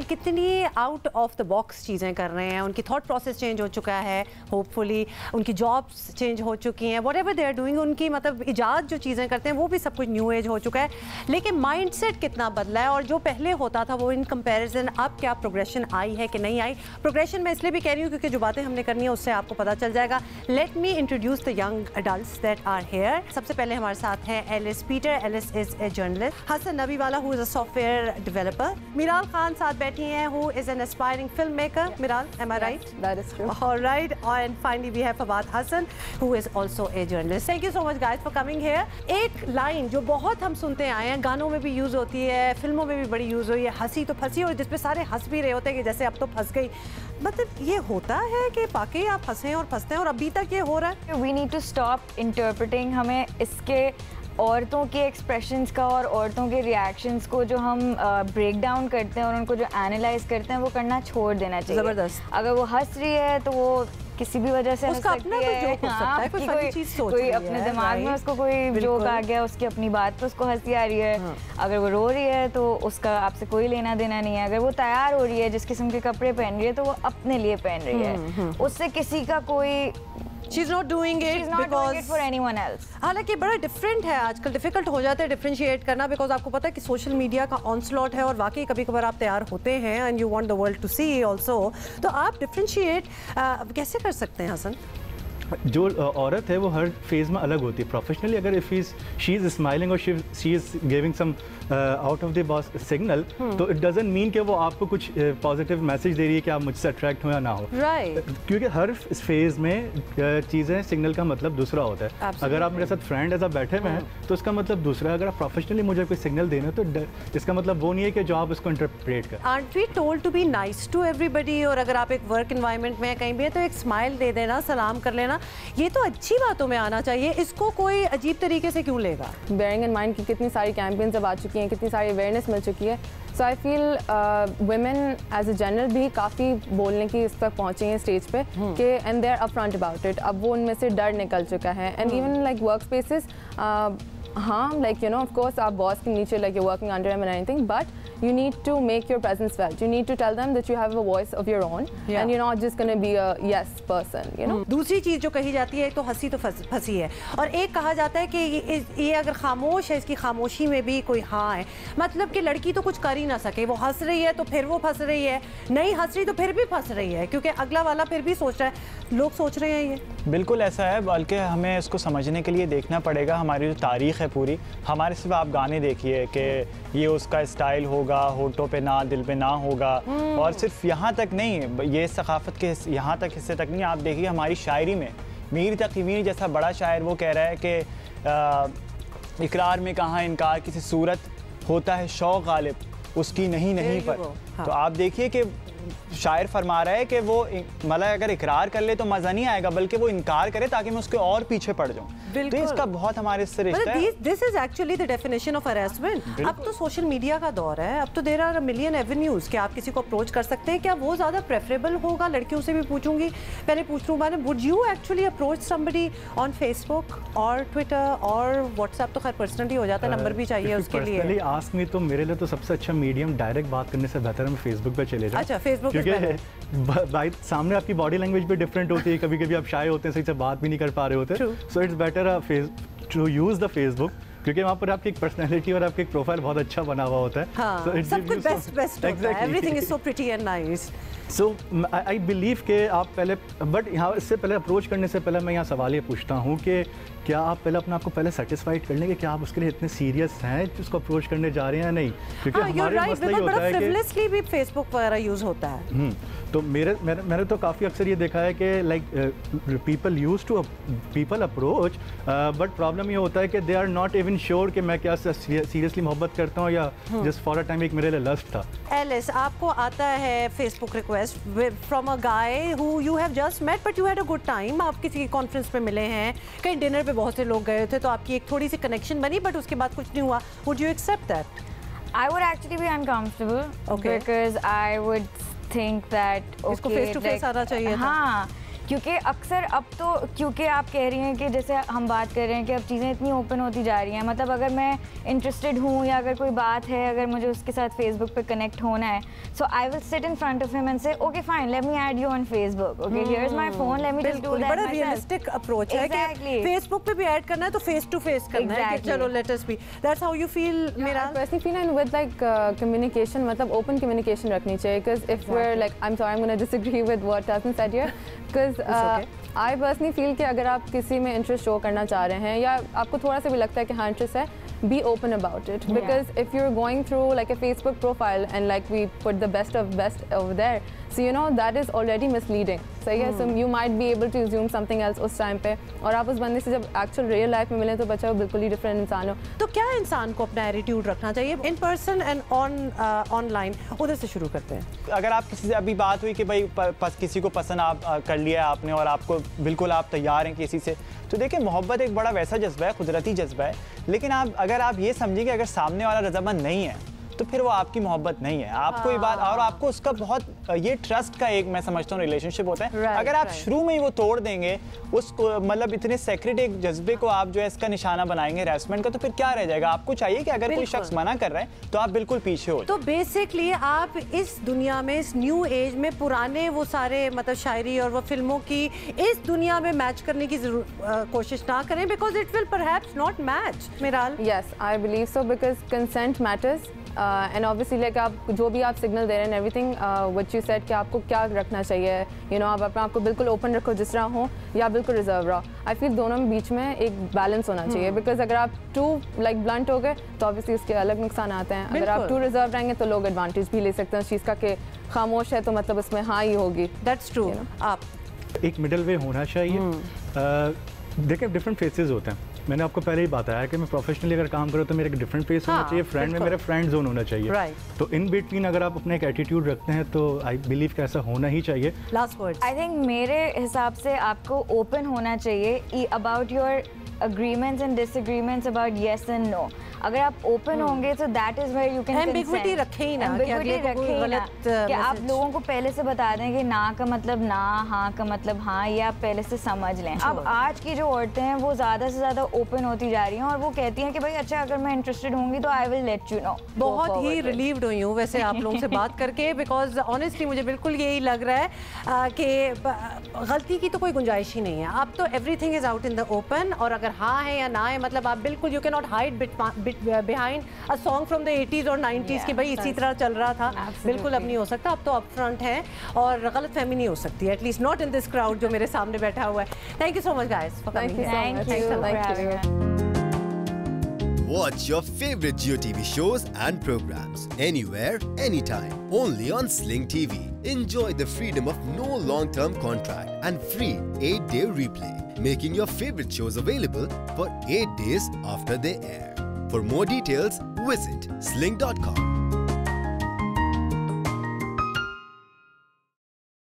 कितनी out of the box चीज़ें कर रहे हैं, उनकी थॉट प्रोसेस चेंज हो चुका है, होपफुली उनकी जॉब्स चेंज हो चुकी हैं, whatever they are doing, उनकी मतलब इजाद जो चीज़ें करते हैं वो भी सब कुछ न्यू एज हो चुका है, लेकिन माइंडसेट कितना बदला है और जो पहले होता था वो इन कंपैरिजन अब क्या प्रोग्रेशन आई है कि नहीं आई। प्रोग्रेशन मैं इसलिए भी कह रही हूँ क्योंकि जो बातें हमने करनी है उससे आपको पता चल जाएगा। Let me introduce the young adults that are here. सबसे पहले हमारे साथ हैं Alice Peter. Alice is a journalist. Hasan Nabi वाला who is a software developer. Miral Khan साथ बैठी हैं who is an aspiring film maker. Miral, am I right? That is true. Alright, and finally we have Fawad Hassan who is also a journalist. Thank you so much guys for coming here. एक line जो बहुत हम सुनते आए हैं, गानों में भी यूज़ होती है, फिल्मों में भी बड़ी यूज़ हुई है, हंसी तो फंसी, और जिसपे सारे हंस भी रहे होते हैं कि जैसे अब तो फंस गई। मतलब ये होता है कि वाकई आप हंसें और फंसते हैं और अभी तक ये हो रहा है? We need to stop interpreting. हमें इसके औरतों के एक्सप्रेशंस का और औरतों के रिएक्शंस को जो हम ब्रेक डाउन करते हैं और उनको जो एनालाइज करते हैं वो करना छोड़ देना चाहिए। ज़बरदस्त। अगर वो हंस रही है तो वो किसी भी वजह से हंस सकती है, कोई अपने दिमाग में उसको कोई जोक आ गया, उसकी अपनी बात पे उसको हंसी आ रही है। अगर वो रो रही है तो उसका आपसे कोई लेना देना नहीं है। अगर वो तैयार हो रही है, जिस किस्म के कपड़े पहन रही है, तो वो अपने लिए पहन रही है, उससे किसी का कोई She's not doing it because for anyone else. हालांकि बड़ा डिफरेंट है, आजकल डिफिकल्ट हो जाता है डिफरेंशिएट करना, बिकॉज आपको पता है कि सोशल मीडिया का ऑनस्लॉट है और वाकई कभी कभार आप तैयार होते हैं and you want the world to see also, तो आप डिफरेंशिएट कैसे कर सकते हैं हसन? जो औरत है वो हर फेज़ में अलग होती है। प्रोफेशनली अगर इफ़ शी इज़ स्माइलिंग और she is giving some out of the box signal, तो इट डजंट मीन कि वो आपको कुछ पॉजिटिव मैसेज दे रही है कि आप मुझसे अट्रैक्ट हो या ना हो। राइट। क्योंकि हर फेज़ में चीज़ें सिग्नल का मतलब दूसरा होता है। Absolutely. अगर आप मेरे साथ फ्रेंड ऐसा बैठे हुए हैं तो उसका मतलब दूसरा है। अगर आप प्रोफेशनली मुझे कोई सिग्नल देना तो इसका मतलब वो नहीं है कि जो आप उसको इंटरप्रेट करें। Aren't we told to be nice to everybody? और अगर आप एक वर्क इन्वायरमेंट में कहीं भी है तो एक स्माइल दे देना, सलाम कर लेना, ये तो अच्छी बातों में आना चाहिए। इसको कोई अजीब तरीके से क्यों लेगा? बेयरिंग इन माइंड कि कितनी सारी कैंपेन्स अब आ चुकी हैं, कितनी सारी अवेयरनेस मिल चुकी है, so I feel women as a general भी काफ़ी बोलने की इस तक पहुँची हैं स्टेज पे कि and they are upfront about it. अब वो उनमें से डर निकल चुका है and even like work spaces, हाँ, like you know of course आप बॉस के नीचे like you working under him and anything, but you need to make your presence felt. You need to tell them that you have a voice of your own, and you're not just going to be a yes person, you know. दूसरी चीज़ जो कही जाती है, तो हंसी तो फंसी है, और एक कहा जाता है कि ये अगर खामोश है, इसकी खामोशी में भी कोई हाँ है, मतलब कि लड़की तो कुछ कर ही ना सके। वो हंस रही है तो फिर वो फंस रही है, नहीं हंस रही तो फिर भी फंस रही है, क्योंकि अगला वाला फिर भी सोच रहा है, लोग सोच रहे हैं ये। बिल्कुल ऐसा है, बल्कि हमें इसको समझने के लिए देखना पड़ेगा हमारी जो तारीख़ है पूरी। हमारे सिर्फ आप गाने देखिए कि ये उसका स्टाइल होगा, होठों पे ना, दिल पे ना होगा, और सिर्फ यहाँ तक नहीं, ये सकाफ़त के यहाँ तक हिस्से तक नहीं। आप देखिए हमारी शायरी में मीर तक़ी मीर जैसा बड़ा शायर वो कह रहा है कि इकरार में कहाँ इनकार, किसी सूरत होता है शौक़ गालिब उसकी नहीं पर। तो आप देखिए कि शायर फरमा रहा है कि वो मतलब अगर इकरार कर ले तो मज़ा नहीं आएगा, बल्कि वो इनकार करे ताकि मैं उसके और पीछे पड़ जाऊँ। तो इसका बहुत हमारे इससे रिश्ता है। This is actually the definition of harassment. अब तो सोशल मीडिया का दौर है, अब तो there are a million avenues कि आप किसी को अप्रोच कर सकते हैं। क्या वो ज़्यादा प्रेफरेबल होगा? लड़कियों से भी पूछूंगी, पहले पूछ लूँ मैंने, would you actually approach somebody on Facebook और ट्विटर और व्हाट्सएप? तो खैर पर्सनली हो जाता है, नंबर भी चाहिए उसके लिए। पर्सनली आस्क मी, तो मेरे लिए तो सबसे अच्छा मीडियम डायरेक्ट बात करने से बेहतर है फेसबुक पे चले जाओ। अच्छा, फेसबुक भाई सामने आपकी बॉडी लैंग्वेज भी डिफरेंट होती है, कभी कभी आप शाय होते हैं, सही से बात भी नहीं कर पा रहे होते, so it's better to use the Facebook, क्योंकि वहाँ पर आपकी एक पर्सनैलिटी और आपकी एक प्रोफाइल बहुत अच्छा बना हुआ होता है। हाँ, so सब कुछ बेस्ट होता है, everything is so pretty and nice. So I believe कि आप पहले, बट यहाँ इससे पहले अप्रोच करने से पहले मैं यहाँ सवाल ये पूछता हूँ कि क्या आप पहले अपने आप को पहले सेटिस्फाइड कर लेंगे कि आप उसके लिए इतने सीरियस हैं जिसको अप्रोच करने जा रहे हैं या नहीं? क्योंकि हमारे मसला ये होता है कि फ्रिवलेसली भी फेसबुक वगैरह यूज़ होता है। तो मैंने तो काफ़ी अक्सर ये देखा है कि like people approach, but problem ये होता है कि they are not even sure कि मैं क्या सीरियसली मोहब्बत करता हूँ या जस्ट फॉर अ टाइम एक मेरे लिए लस्ट था। एलिस, आपको आता है Facebook request from a guy who you have just met but you had a good time, आप किसी कॉन्फ्रेंस पे मिले हैं, कहीं डिनर पे बहुत से लोग गए थे, तो आपकी एक थोड़ी सी कनेक्शन बनी बट उसके बाद कुछ नहीं हुआ, would you accept that? I would actually be uncomfortable because I would think that इसको face to face आना चाहिए था। हाँ, क्योंकि अक्सर अब तो क्योंकि आप कह रही हैं कि जैसे हम बात कर रहे हैं कि अब चीज़ें इतनी ओपन होती जा रही हैं, मतलब अगर मैं इंटरेस्टेड हूँ या अगर कोई बात है, अगर मुझे उसके साथ फेसबुक पे कनेक्ट होना है, so I will sit in front of him and say okay fine let me add you on Facebook, okay here is my phone, let me just do that. बड़ा रियलिस्टिक अप्रोच है कि Facebook पे भी add करना है तो face to face करना है कि चलो let us be, that's how you feel. मेरा personally feel and with like communication, मतलब ओपन कम्युनिकेशन रखनी चाहिए, because if we are like I am sorry I am gonna disagree with what has been said here, because I personally feel कि अगर आप किसी में interest show करना चाह रहे हैं या आपको थोड़ा सा भी लगता है कि हाँ इंटरेस्ट है, be open about it, because if you're going through like a Facebook profile and like we put the best of best over there, so you know that is already misleading. So yes, so you might be able to assume something else उस time पे, और आप उस बंदे से जब actual real life में मिले तो बच्चा वो बिल्कुल ही डिफरेंट इंसान हो। तो क्या इंसान को अपना एटीट्यूड रखना चाहिए इन पर्सन एंड ऑनलाइन? उधर से शुरू करते हैं। अगर आप किसी से अभी बात हुई कि भाई किसी को पसंद आप कर लिया है आपने और आपको बिल्कुल आप तैयार हैं किसी से, तो देखिए मोहब्बत एक बड़ा वैसा जज्बा है, कुदरती जज्बा है, लेकिन अगर आप ये समझिए कि अगर सामने वाला रजामंद नहीं है तो फिर वो आपकी मोहब्बत नहीं है। आपको ये बात, और आपको उसका बहुत ये ट्रस्ट का एक मैं समझता हूँ रिलेशनशिप होता है। अगर आप शुरू में ही वो तोड़ देंगे उसको, मतलब इतने सेक्रेट एक जज्बे को आप जो है इसका निशाना बनाएंगे हरासमेंट का, तो फिर क्या रह जाएगा? आपको चाहिए कि अगर कोई शख्स मना कर रहा है तो आप बिल्कुल पीछे हो। तो बेसिकली आप इस दुनिया में, इस न्यू एज में पुराने वो सारे मतलब शायरी और वो फिल्मों की इस दुनिया में मैच करने की कोशिश ना करें, because it will perhaps not match. मिराल? Yes I believe so, because consent matters and obviously like आप जो भी आप सिग्नल दे रहे हैं एवरीथिंग व्हाट यू सेड कि आपको क्या रखना चाहिए, यू नो आप अपने आप को बिल्कुल ओपन रखो जिस तरह हो या बिल्कुल रिजर्व रहो। आई फील दोनों में बीच में एक बैलेंस होना चाहिए, बिकॉज अगर आप टू लाइक ब्लंट हो गए तो ऑब्वियसली उसके अलग नुकसान आते हैं। अगर आप टू रिजर्व रहेंगे तो लोग एडवांटेज भी ले सकते हैं उस चीज़ का कि खामोश है तो मतलब उसमें हाँ ही होगी। That's true. आप एक मिडल वे होना चाहिए। देखिए डिफरेंट फेसेस होते हैं, मैंने आपको पहले ही बताया कि मैं प्रोफेशनली अगर काम करूँ तो मेरा एक डिफरेंट फेस होना चाहिए, फ्रेंड में मेरा फ्रेंड जोन होना चाहिए। तो इन बिटवीन अगर आप अपना एक एटीट्यूड रखते हैं तो आई बिलीव कि ऐसा होना ही चाहिए। लास्ट वर्ड, आई थिंक मेरे हिसाब से आपको ओपन होना चाहिए about your agreements and disagreements about yes and no. अगर आप ओपन होंगे तो that is where you can ambiguity रखें ही ना, एम्बिग्विटी रखें ही ना कि आप लोगों को पहले से बता दें कि ना का मतलब ना, हाँ का मतलब हाँ, ये आप पहले से समझ लें। अब आज की जो औरतें हैं वो ज़्यादा से ज़्यादा ओपन होती जा रही हैं और वो कहती हैं कि भाई अच्छा अगर मैं इंटरेस्टेड होंगी तो I will let you know. बहुत ही रिलीव्ड हुई हूँ वैसे आप लोगों से बात करके, बिकॉज ऑनेस्टली मुझे बिल्कुल यही लग रहा है कि गलती की तो कोई गुंजाइश ही नहीं है। अब तो everything is out in the open, और अगर हाँ है या ना है मतलब आप बिल्कुल you can not hide behind a song from the 80s और 90s कि भाई इसी तरह चल रहा था। बिल्कुल अब नहीं हो सकता, अब तो अप फ्रंट है और गलतफहमी नहीं हो सकती, at least not in this crowd जो मेरे सामने बैठा हुआ है। Thank you so much guys for coming. Watch your favorite Jio TV shows and programs anywhere, anytime, only on Sling TV. Enjoy the freedom of no long-term contract and free 8-day replay, making your favorite shows available for 8 days after they air. For more details, visit sling.com.